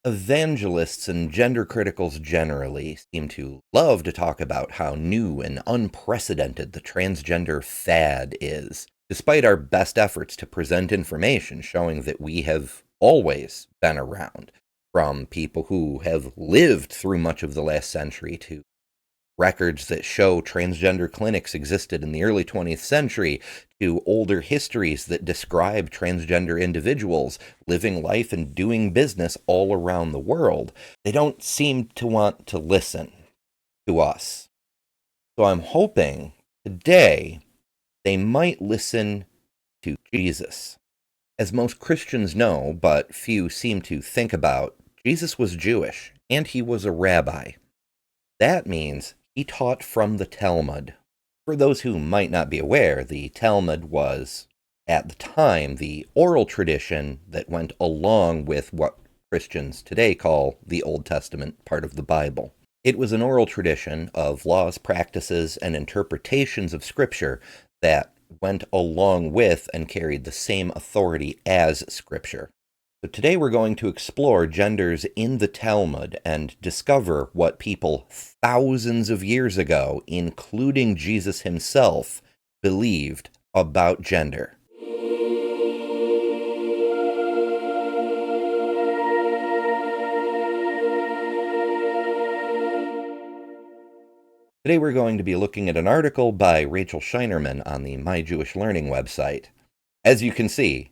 Evangelists and gender criticals generally seem to love to talk about how new and unprecedented the transgender fad is, despite our best efforts to present information showing that we have always been around, from people who have lived through much of the last century to records that show transgender clinics existed in the early 20th century, to older histories that describe transgender individuals living life and doing business all around the world. They don't seem to want to listen to us. So I'm hoping today they might listen to Jesus. As most Christians know, but few seem to think about, Jesus was Jewish, and he was a rabbi. That means he taught from the Talmud. For those who might not be aware, the Talmud was, at the time, the oral tradition that went along with what Christians today call the Old Testament part of the Bible. It was an oral tradition of laws, practices, and interpretations of Scripture that went along with and carried the same authority as Scripture. So today we're going to explore genders in the Talmud and discover what people thousands of years ago, including Jesus himself, believed about gender. Today we're going to be looking at an article by Rachel Scheinerman on the My Jewish Learning website. As you can see,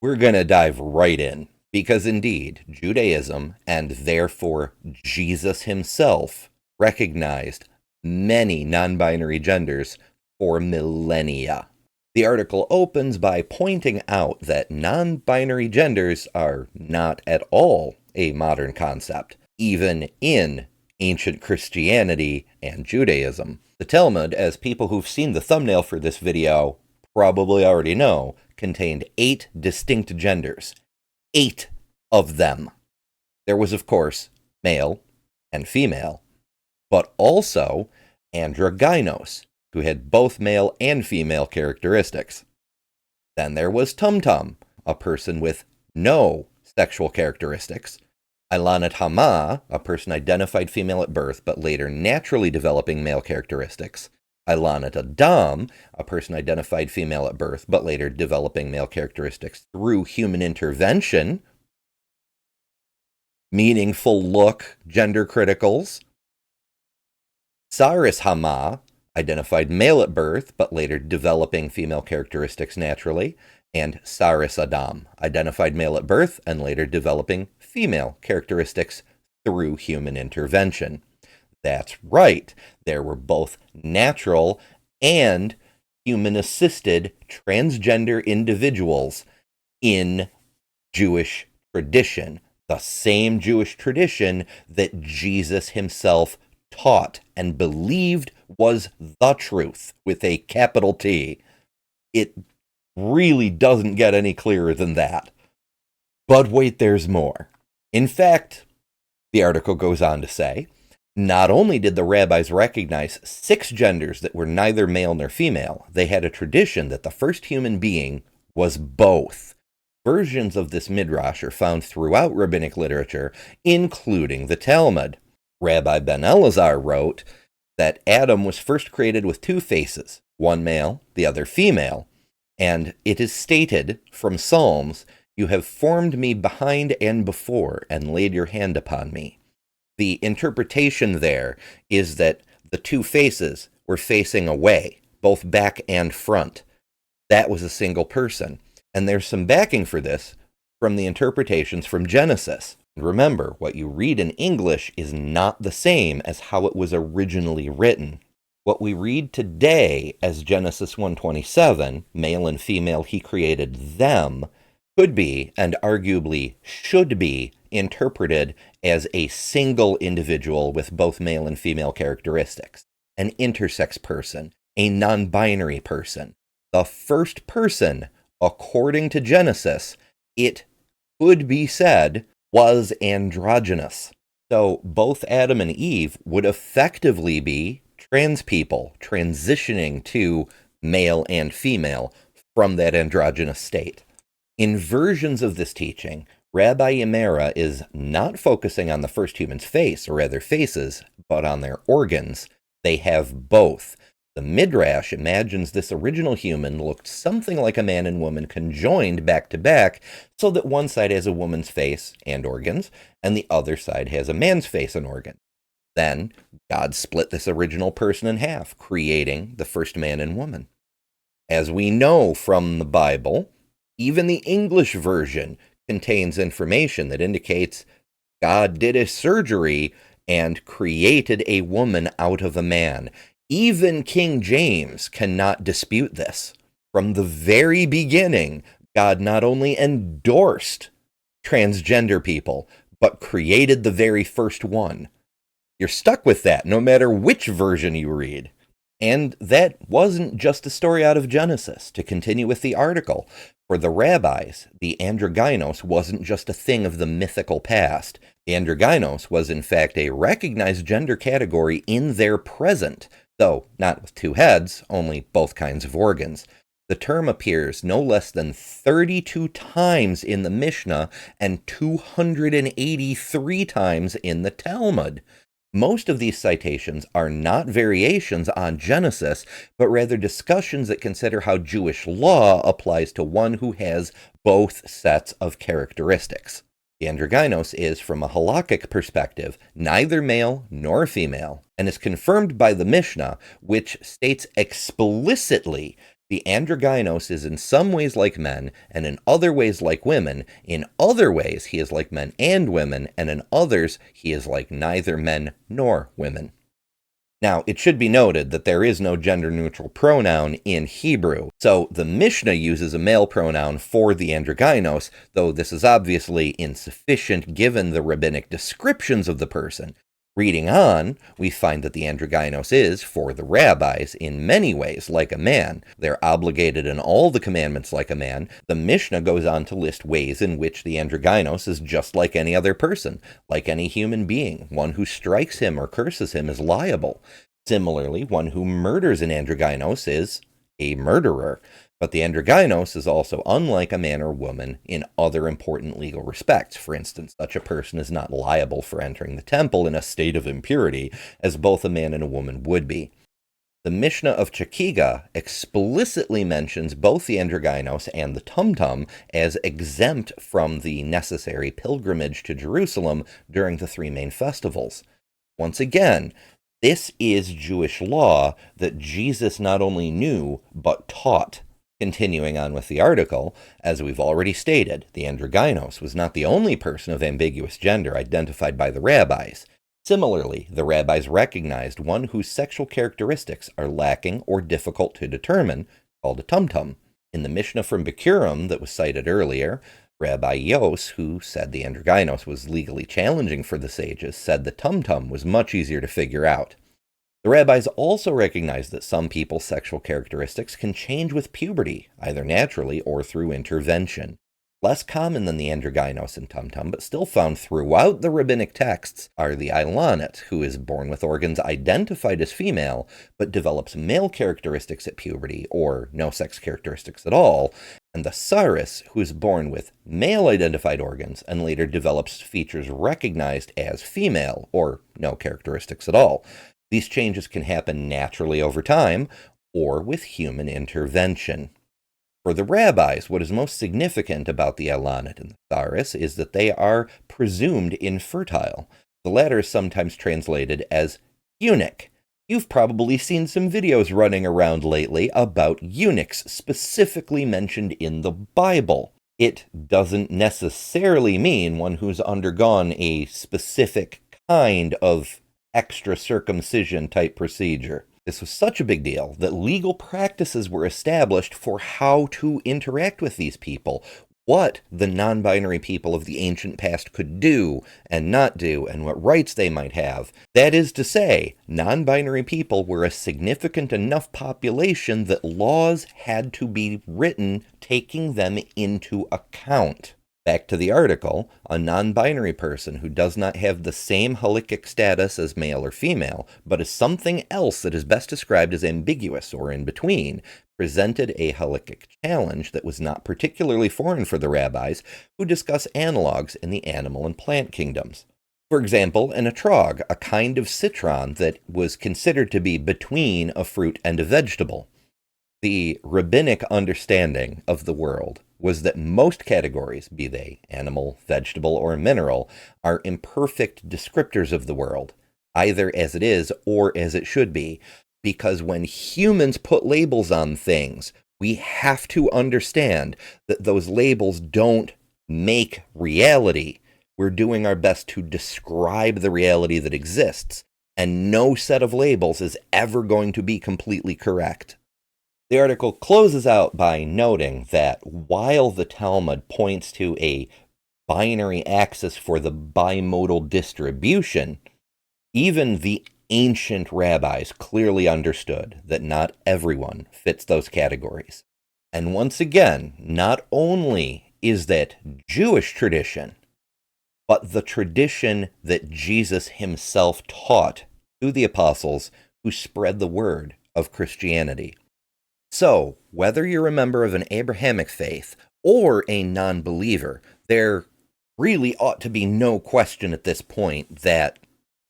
we're going to dive right in, because indeed, Judaism, and therefore Jesus himself, recognized many non-binary genders for millennia. The article opens by pointing out that non-binary genders are not at all a modern concept, even in ancient Christianity and Judaism. The Talmud, as people who've seen the thumbnail for this video probably already know, contained 8 distinct genders. 8 of them. There was, of course, male and female, but also androgynos, who had both male and female characteristics. Then there was tumtum, a person with no sexual characteristics. Ilanat Hama, a person identified female at birth but later naturally developing male characteristics. Ilanat Adam, a person identified female at birth but later developing male characteristics through human intervention. Meaningful look, gender criticals. Saris Hama, identified male at birth but later developing female characteristics naturally. And Saris Adam, identified male at birth and later developing female characteristics through human intervention. That's right, there were both natural and human-assisted transgender individuals in Jewish tradition, the same Jewish tradition that Jesus himself taught and believed was the truth, with a capital T. It really doesn't get any clearer than that. But wait, there's more. In fact, the article goes on to say, not only did the rabbis recognize 6 genders that were neither male nor female, they had a tradition that the first human being was both. Versions of this midrash are found throughout rabbinic literature, including the Talmud. Rabbi Ben Elazar wrote that Adam was first created with 2 faces, one male, the other female. And it is stated from Psalms, "You have formed me behind and before, and laid your hand upon me." The interpretation there is that the 2 faces were facing away, both back and front. That was a single person. And there's some backing for this from the interpretations from Genesis. Remember, what you read in English is not the same as how it was originally written. What we read today as Genesis 1:27, male and female he created them, could be, and arguably should be, interpreted as a single individual with both male and female characteristics, an intersex person, a non-binary person. The first person, according to Genesis, it could be said was androgynous. So both Adam and Eve would effectively be trans people transitioning to male and female from that androgynous state. In versions of this teaching, Rabbi Yemera is not focusing on the first human's face, or rather faces, but on their organs. They have both. The Midrash imagines this original human looked something like a man and woman conjoined back to back, so that one side has a woman's face and organs, and the other side has a man's face and organs. Then, God split this original person in half, creating the first man and woman. As we know from the Bible, even the English version contains information that indicates God did a surgery and created a woman out of a man. Even King James cannot dispute this. From the very beginning, God not only endorsed transgender people, but created the very first one. You're stuck with that, no matter which version you read. And that wasn't just a story out of Genesis. To continue with the article, for the rabbis, the androgynos wasn't just a thing of the mythical past. The androgynos was in fact a recognized gender category in their present, though not with two heads, only both kinds of organs. The term appears no less than 32 times in the Mishnah and 283 times in the Talmud. Most of these citations are not variations on Genesis, but rather discussions that consider how Jewish law applies to one who has both sets of characteristics. The androgynos is, from a halakhic perspective, neither male nor female, and is confirmed by the Mishnah, which states explicitly the androgynos is in some ways like men, and in other ways like women. In other ways, he is like men and women, and in others, he is like neither men nor women. Now, it should be noted that there is no gender-neutral pronoun in Hebrew, so the Mishnah uses a male pronoun for the androgynos, though this is obviously insufficient given the rabbinic descriptions of the person. Reading on, we find that the androgynos is, for the rabbis, in many ways like a man. They're obligated in all the commandments like a man. The Mishnah goes on to list ways in which the androgynos is just like any other person, like any human being. One who strikes him or curses him is liable. Similarly, one who murders an androgynos is a murderer. But the androgynos is also unlike a man or woman in other important legal respects. For instance, such a person is not liable for entering the temple in a state of impurity, as both a man and a woman would be. The Mishnah of Chakiga explicitly mentions both the androgynos and the tumtum as exempt from the necessary pilgrimage to Jerusalem during the three main festivals. Once again, this is Jewish law that Jesus not only knew, but taught. Continuing on with the article, as we've already stated, the androgynos was not the only person of ambiguous gender identified by the rabbis. Similarly, the rabbis recognized one whose sexual characteristics are lacking or difficult to determine, called a tumtum. In the Mishnah from Bikurim that was cited earlier, Rabbi Yos, who said the androgynos was legally challenging for the sages, said the tumtum was much easier to figure out. The rabbis also recognize that some people's sexual characteristics can change with puberty, either naturally or through intervention. Less common than the androgynos and tumtum, but still found throughout the rabbinic texts, are the Ilanit, who is born with organs identified as female, but develops male characteristics at puberty, or no sex characteristics at all, and the Saris, who is born with male-identified organs and later develops features recognized as female, or no characteristics at all. These changes can happen naturally over time, or with human intervention. For the rabbis, what is most significant about the Ilanit and the Saris is that they are presumed infertile. The latter is sometimes translated as eunuch. You've probably seen some videos running around lately about eunuchs specifically mentioned in the Bible. It doesn't necessarily mean one who's undergone a specific kind of extra circumcision type procedure. This was such a big deal that legal practices were established for how to interact with these people, what the non-binary people of the ancient past could do and not do, and what rights they might have. That is to say, non-binary people were a significant enough population that laws had to be written taking them into account. Back to the article, a non-binary person who does not have the same halakhic status as male or female, but is something else that is best described as ambiguous or in between, presented a halakhic challenge that was not particularly foreign for the rabbis who discuss analogs in the animal and plant kingdoms. For example, an etrog, a kind of citron that was considered to be between a fruit and a vegetable. The rabbinic understanding of the world was that most categories, be they animal, vegetable, or mineral, are imperfect descriptors of the world, either as it is or as it should be, because when humans put labels on things, we have to understand that those labels don't make reality. We're doing our best to describe the reality that exists, and no set of labels is ever going to be completely correct. The article closes out by noting that while the Talmud points to a binary axis for the bimodal distribution, even the ancient rabbis clearly understood that not everyone fits those categories. And once again, not only is that Jewish tradition, but the tradition that Jesus himself taught to the apostles who spread the word of Christianity. So, whether you're a member of an Abrahamic faith or a non-believer, there really ought to be no question at this point that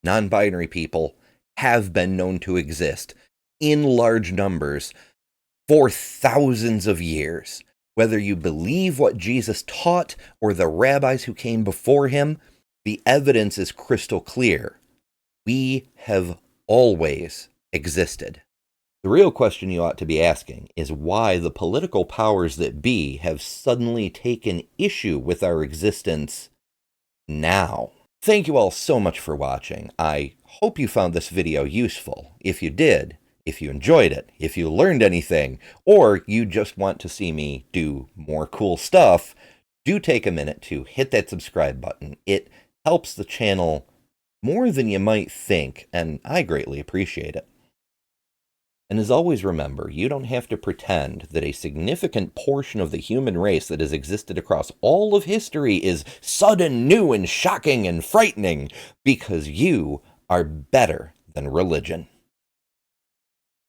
non-binary people have been known to exist in large numbers for thousands of years. Whether you believe what Jesus taught or the rabbis who came before him, the evidence is crystal clear. We have always existed. The real question you ought to be asking is why the political powers that be have suddenly taken issue with our existence now. Thank you all so much for watching. I hope you found this video useful. If you did, if you enjoyed it, if you learned anything, or you just want to see me do more cool stuff, do take a minute to hit that subscribe button. It helps the channel more than you might think, and I greatly appreciate it. And as always, remember, you don't have to pretend that a significant portion of the human race that has existed across all of history is sudden, new, and shocking and frightening, because you are better than religion.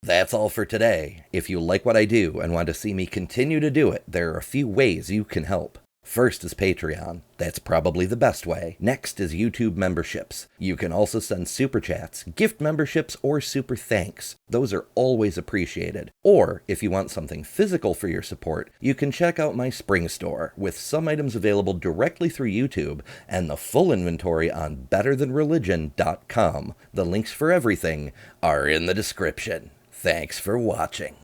That's all for today. If you like what I do and want to see me continue to do it, there are a few ways you can help. First is Patreon. That's probably the best way. Next is YouTube memberships. You can also send super chats, gift memberships, or super thanks. Those are always appreciated. Or, if you want something physical for your support, you can check out my Spring Store, with some items available directly through YouTube, and the full inventory on betterthanreligion.com. The links for everything are in the description. Thanks for watching.